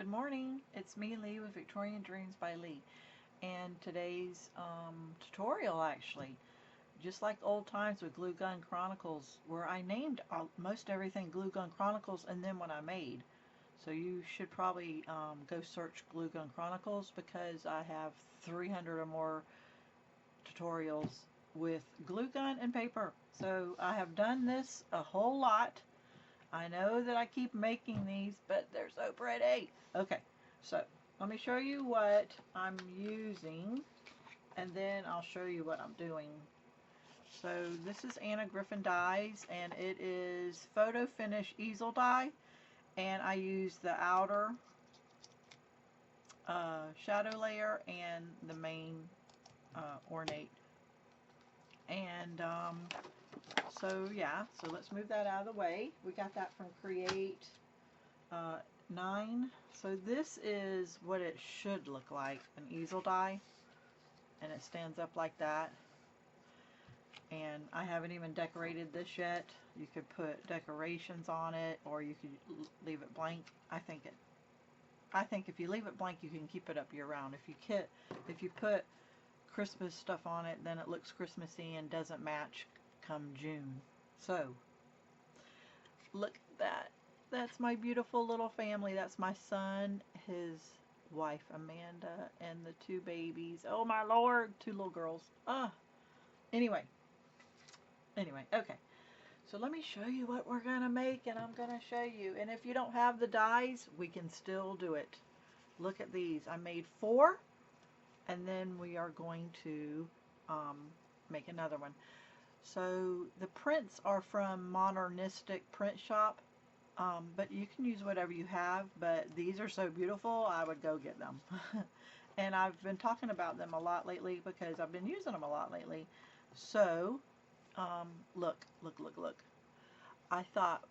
Good morning, it's me, Leigh, with Victorian Dreams by Leigh, and today's tutorial, actually, just like old times with Glue Gun Chronicles, where I named most everything Glue Gun Chronicles and then what I made. So you should probably go search Glue Gun Chronicles, because I have 300 or more tutorials with glue gun and paper. So I have done this a whole lot. I know that I keep making these, but they're so pretty. Okay, so let me show you what I'm using, and then I'll show you what I'm doing. So this is Anna Griffin Dyes, and it is Photo Finish Easel Dye, and I use the outer shadow layer and the main ornate. And so yeah, so let's move that out of the way. We got that from Create 9. So this is what it should look like, an easel die, and it stands up like that. And I haven't even decorated this yet. You could put decorations on it, or you could leave it blank. I think if you leave it blank, you can keep it up year round. If you put Christmas stuff on it, then it looks Christmassy and doesn't match come June. So look at that. That's my beautiful little family. That's my son, his wife Amanda, and the 2 babies. Oh my Lord, 2 little girls. Anyway, okay. So let me show you what we're gonna make, and I'm gonna show you. And if you don't have the dies, we can still do it. Look at these. I made 4, and then we are going to make another one. So the prints are from Modernistic print shop, but you can use whatever you have, but these are so beautiful, I would go get them. And I've been talking about them a lot lately because I've been using them a lot lately. So look. I thought,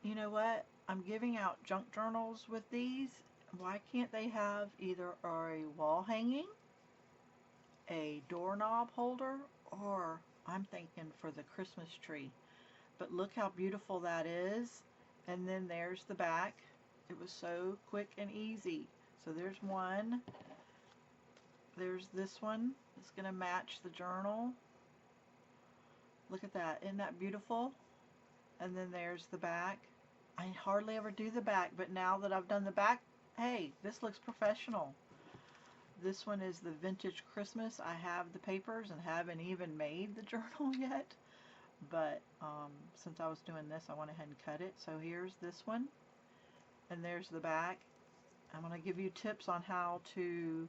you know what, I'm giving out junk journals with these. Why can't they have either a wall hanging, a doorknob holder, or I'm thinking for the Christmas tree. But look how beautiful that is. And then there's the back. It was so quick and easy. So there's one. There's this one. It's going to match the journal. Look at that. Isn't that beautiful? And then there's the back. I hardly ever do the back, but now that I've done the back, hey, this looks professional. This one is the Vintage Christmas. I have the papers and haven't even made the journal yet. But since I was doing this, I went ahead and cut it. So here's this one. And there's the back. I'm going to give you tips on how to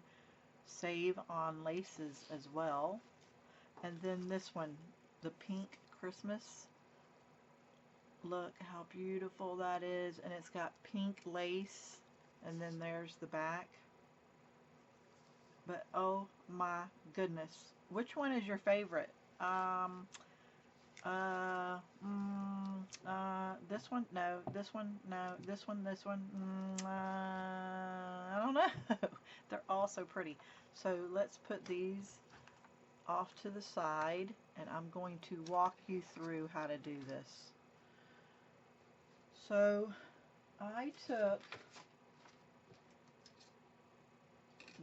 save on laces as well. And then this one, the Pink Christmas. Look how beautiful that is. And it's got pink lace. And then there's the back. But oh my goodness, which one is your favorite? This one? No. This one? No. This one? This one? I don't know. They're all so pretty. So let's put these off to the side, and I'm going to walk you through how to do this. So I took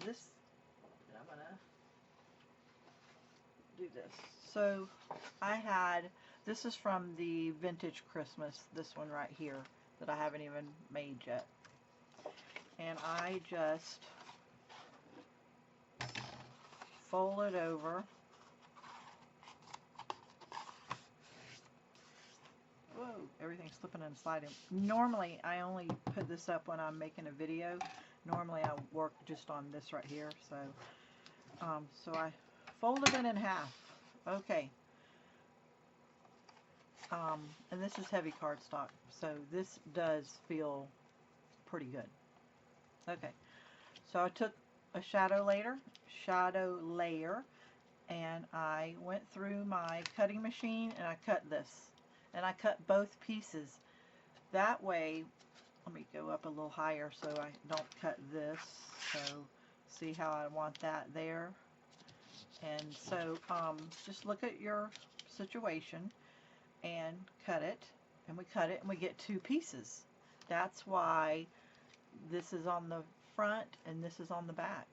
this. I'm gonna do this. So I had, this is from the Vintage Christmas, this one right here that I haven't even made yet. And I just fold it over. Whoa, everything's slipping and sliding. Normally I only put this up when I'm making a video. Normally I work just on this right here. So so I folded it in half. Okay. And this is heavy cardstock, so this does feel pretty good. Okay, so I took a shadow layer, and I went through my cutting machine and I cut this, and I cut both pieces. That way, let me go up a little higher so I don't cut this. So see how I want that there. And so just look at your situation and cut it, and we cut it and we get 2 pieces. That's why this is on the front and this is on the back.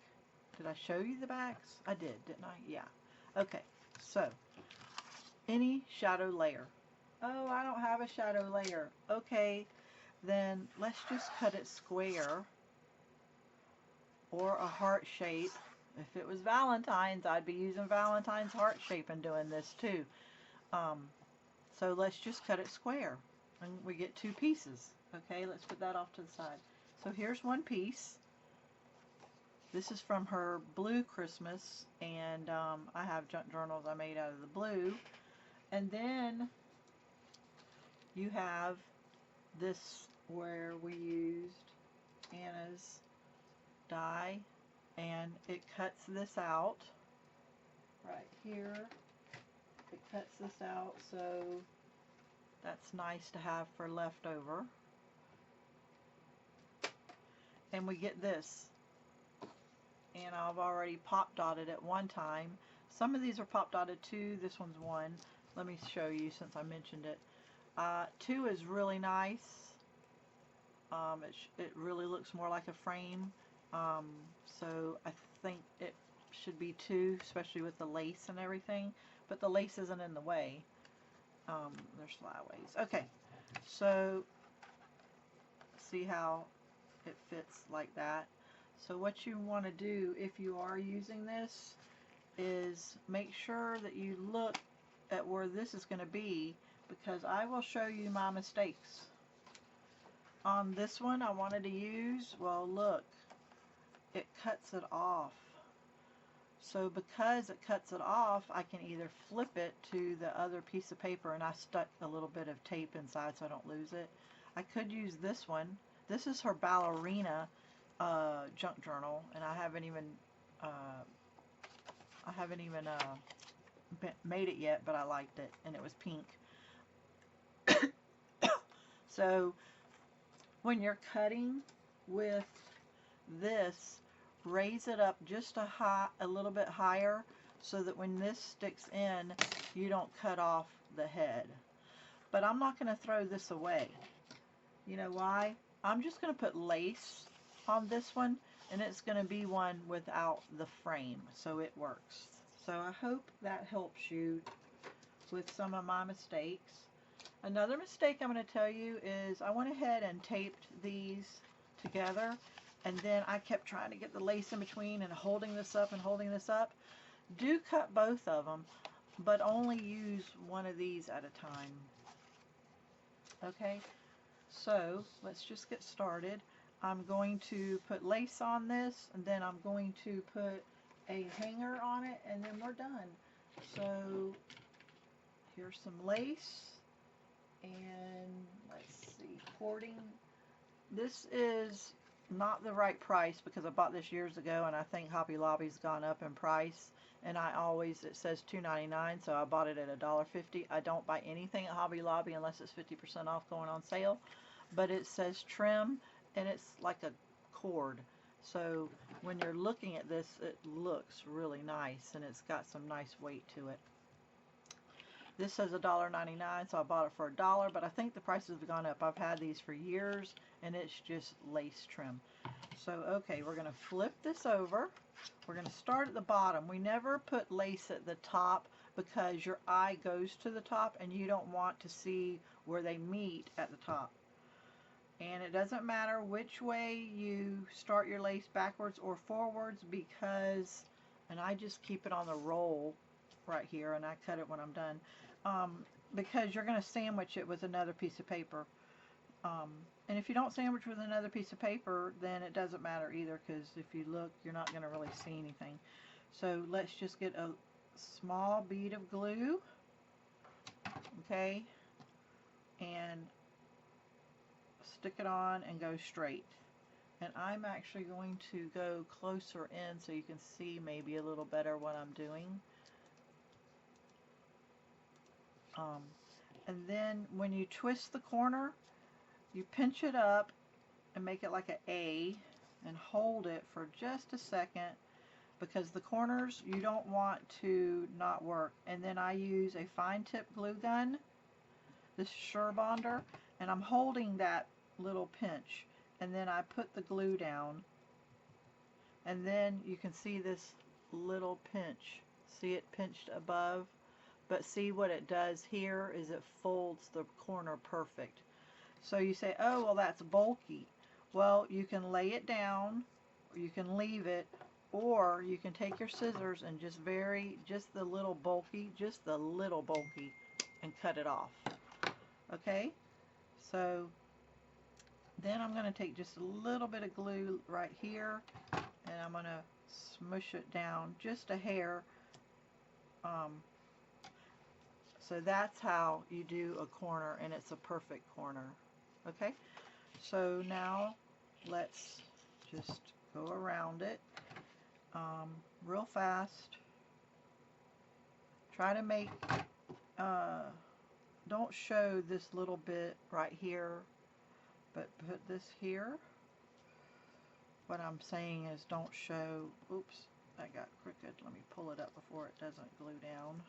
Did I show you the backs? I did, didn't I? Yeah. Okay, so any shadow layer. Oh, I don't have a shadow layer. Okay, then let's just cut it square or a heart shape. If it was Valentine's, I'd be using Valentine's heart shape and doing this too. So let's just cut it square and we get 2 pieces. Okay, let's put that off to the side. So here's one piece. This is from her blue Christmas, and I have junk journals I made out of the blue. And then you have this where we used Anna's die, and it cuts this out right here. It cuts this out, so that's nice to have for leftover. And we get this, and I've already pop dotted it one time. Some of these are pop dotted too. This one's 1. Let me show you since I mentioned it. 2 is really nice. It really looks more like a frame. So I think it should be 2, especially with the lace and everything. But the lace isn't in the way. There's flyaways. Okay, so see how it fits like that. So what you want to do if you are using this is make sure that you look at where this is going to be, because I will show you my mistakes. On this one I wanted to use, well look, it cuts it off. So because it cuts it off, I can either flip it to the other piece of paper, and I stuck a little bit of tape inside so I don't lose it. I could use this one. This is her ballerina junk journal, and I haven't even made it yet, but I liked it, and it was pink. So when you're cutting with this, raise it up just a little bit higher, so that when this sticks in, you don't cut off the head. But I'm not going to throw this away. You know why? I'm just going to put lace on this one, and it's going to be one without the frame, so it works. So I hope that helps you with some of my mistakes. Another mistake I'm going to tell you is I went ahead and taped these together, and then I kept trying to get the lace in between and holding this up and holding this up. Do cut both of them, but only use one of these at a time. Okay, so let's just get started. I'm going to put lace on this, and then I'm going to put a hanger on it, and then we're done. So here's some lace, and let's see, cording. This is not the right price because I bought this years ago, and I think Hobby Lobby's gone up in price, and it says $2.99, so I bought it at $1.50. I don't buy anything at Hobby Lobby unless it's 50% off going on sale, but it says trim, and it's like a cord. So when you're looking at this, it looks really nice, and it's got some nice weight to it. This says $1.99, so I bought it for $1, but I think the prices have gone up. I've had these for years, and it's just lace trim. So, okay, we're going to flip this over. We're going to start at the bottom. We never put lace at the top because your eye goes to the top, and you don't want to see where they meet at the top. And it doesn't matter which way you start your lace, backwards or forwards, because, and I just keep it on the roll right here, and I cut it when I'm done, because you're going to sandwich it with another piece of paper. And if you don't sandwich with another piece of paper, then it doesn't matter either, because if you look, you're not going to really see anything. So let's just get a small bead of glue, okay, and stick it on and go straight. And I'm actually going to go closer in so you can see maybe a little better what I'm doing. And then when you twist the corner, you pinch it up and make it like an A and hold it for just a second, because the corners you don't want to not work. And then I use a fine tip glue gun, this Sure Bonder, and I'm holding that little pinch, and then I put the glue down, and then you can see this little pinch. See it pinched above? But see what it does here is it folds the corner perfect. So you say, oh, well, that's bulky. Well, you can lay it down, or you can leave it, or you can take your scissors and just just the little bulky, and cut it off. Okay? So then I'm going to take just a little bit of glue right here, and I'm going to smush it down just a hair. So that's how you do a corner, and it's a perfect corner. Okay? So now let's just go around it real fast. Try to make, don't show this little bit right here, but put this here. What I'm saying is don't show, oops, that got crooked. Let me pull it up before it doesn't glue down.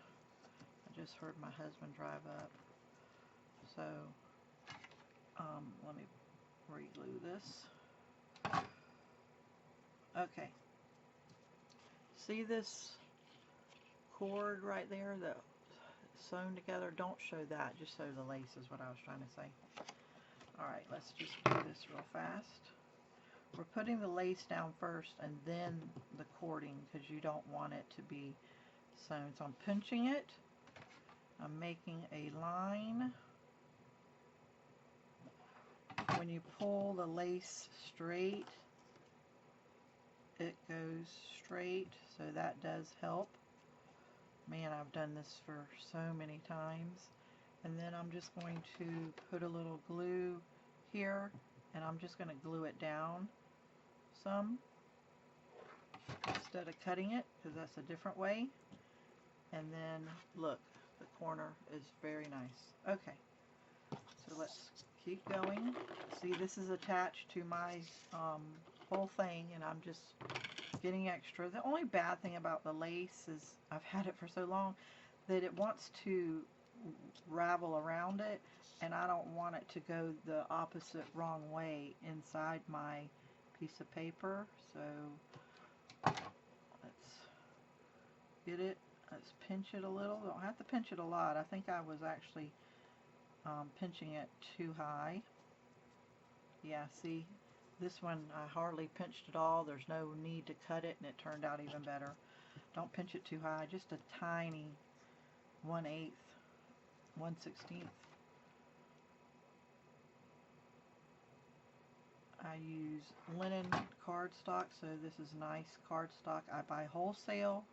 I just heard my husband drive up. So, let me re-glue this. Okay. See this cord right there that sewn together? Don't show that, just show the lace is what I was trying to say. Alright, let's just do this real fast. We're putting the lace down first and then the cording because you don't want it to be sewn. So I'm pinching it. I'm making a line. When you pull the lace straight, it goes straight, so that does help. Man, I've done this for so many times. And then I'm just going to put a little glue here, and I'm just going to glue it down some instead of cutting it, because that's a different way. And then look, the corner is very nice. Okay, so let's keep going. See, this is attached to my whole thing, and I'm just getting extra. The only bad thing about the lace is I've had it for so long that it wants to ravel around it, and I don't want it to go the opposite wrong way inside my piece of paper. So let's get it. Let's pinch it a little. Don't have to pinch it a lot. I think I was actually pinching it too high. Yeah, see, this one I hardly pinched at all. There's no need to cut it, and it turned out even better. Don't pinch it too high. Just a tiny 1/8, 1/16. I use linen cardstock, so this is nice cardstock. I buy wholesale.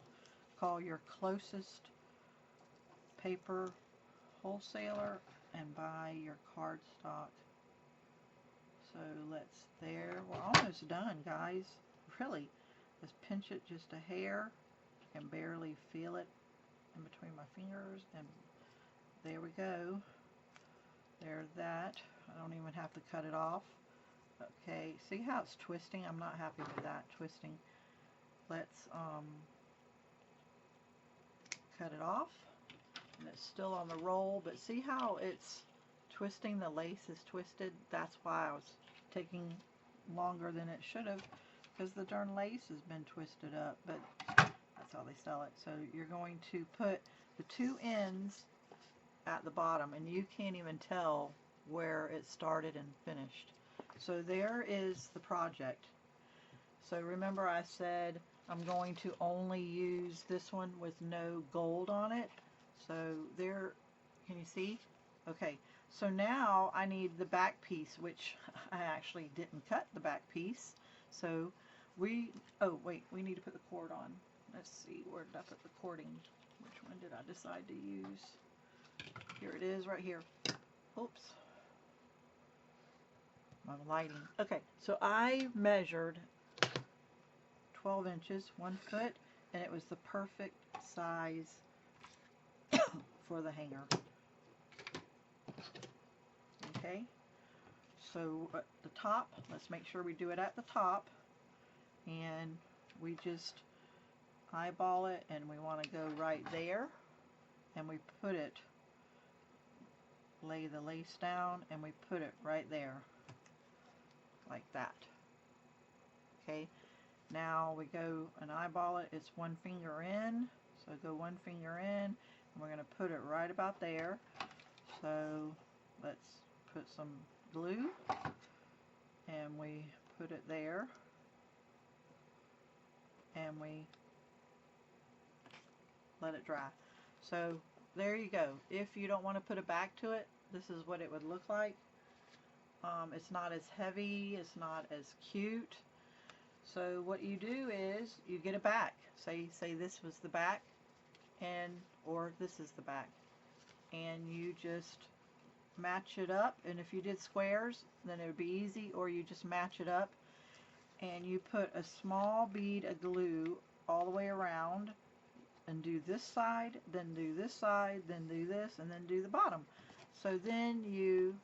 Call your closest paper wholesaler and buy your cardstock. So we're almost done, guys. Really, just pinch it just a hair. I can barely feel it in between my fingers, and there we go. There's that. I don't even have to cut it off. Okay, see how it's twisting? I'm not happy with that twisting. Let's cut it off. And it's still on the roll, but see how it's twisting? The lace is twisted. That's why I was taking longer than it should have, because the darn lace has been twisted up, but that's how they sell it. So you're going to put the two ends at the bottom, and you can't even tell where it started and finished. So there is the project. So remember I said I'm going to only use this one with no gold on it. So there, can you see? Okay, so now I need the back piece, which I actually didn't cut the back piece. So oh wait, we need to put the cord on. Let's see, where did I put the cording? Which one did I decide to use? Here it is, right here. Oops. My lighting. Okay, so I measured 12 inches, 1 foot, and it was the perfect size for the hanger. Okay, so at the top, let's make sure we do it at the top, and we just eyeball it, and we want to go right there, and we put it, lay the lace down, and we put it right there, like that. Okay, now we go and eyeball it. It's one finger in, so go one finger in, and we're going to put it right about there. So let's put some glue, and we put it there, and we let it dry. So there you go. If you don't want to put a back to it, this is what it would look like. It's not as heavy, it's not as cute. So what you do is you get a back. Say this was the back, and or this is the back, and you just match it up. And if you did squares, then it would be easy, or you just match it up and you put a small bead of glue all the way around, and do this side, then do this side, then do this, and then do the bottom. So then you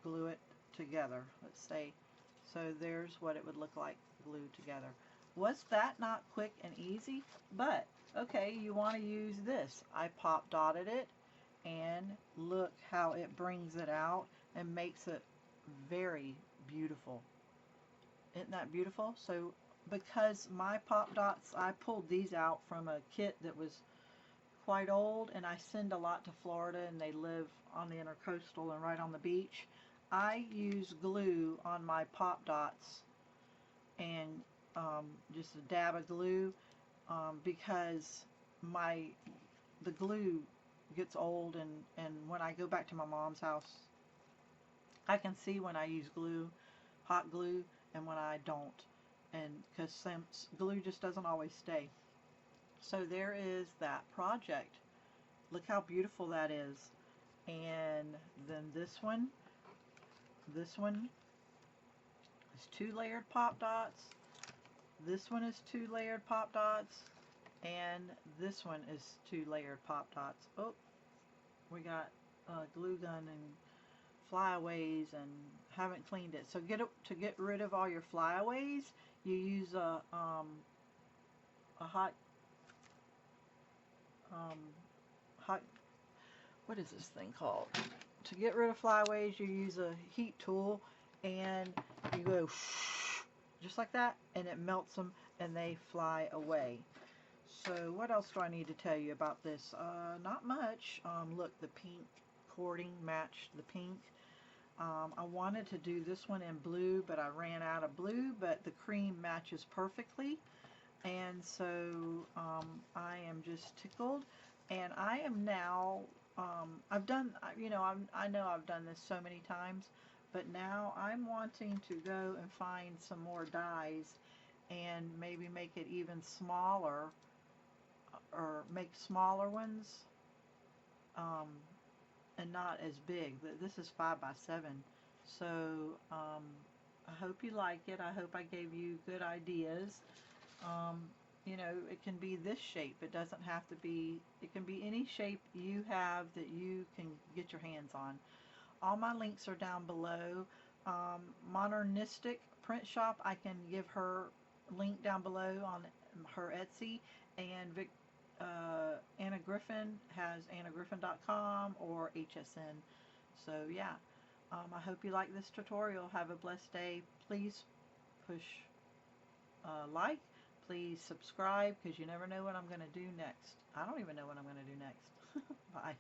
glue it together, let's say. So there's what it would look like glued together. Was that not quick and easy? But okay, you want to use this. I pop dotted it, and look how it brings it out and makes it very beautiful. Isn't that beautiful? So because my pop dots, I pulled these out from a kit that was quite old, and I send a lot to Florida, and they live on the intercoastal and right on the beach. I use glue on my pop dots, and just a dab of glue, because the glue gets old, and when I go back to my mom's house, I can see when I use glue, hot glue, and when I don't, and because glue just doesn't always stay. So there is that project. Look how beautiful that is. And then this one is 2 layered pop dots. This one is 2 layered pop dots, and this one is 2 layered pop dots. Oh, we got glue gun and flyaways and haven't cleaned it. So to get rid of all your flyaways, you use a hot what is this thing called? To get rid of flyaways, you use a heat tool, and you go just like that, and it melts them and they fly away. So what else do I need to tell you about this? Not much. Look, the pink cording matched the pink. I wanted to do this one in blue, but I ran out of blue, but the cream matches perfectly, and so I am just tickled. And I am now, I've done, I know I've done this so many times, but now I'm wanting to go and find some more dies and maybe make it even smaller, or make smaller ones, and not as big. This is 5x7, so I hope you like it. I hope I gave you good ideas. You know, it can be this shape. It doesn't have to be, it can be any shape you have that you can get your hands on. All my links are down below. Modernistic print shop, I can give her link down below on her Etsy, and Anna Griffin has annagriffin.com or HSN. So yeah, I hope you like this tutorial. Have a blessed day. Please push like. Please subscribe, because you never know what I'm going to do next. I don't even know what I'm going to do next. Bye.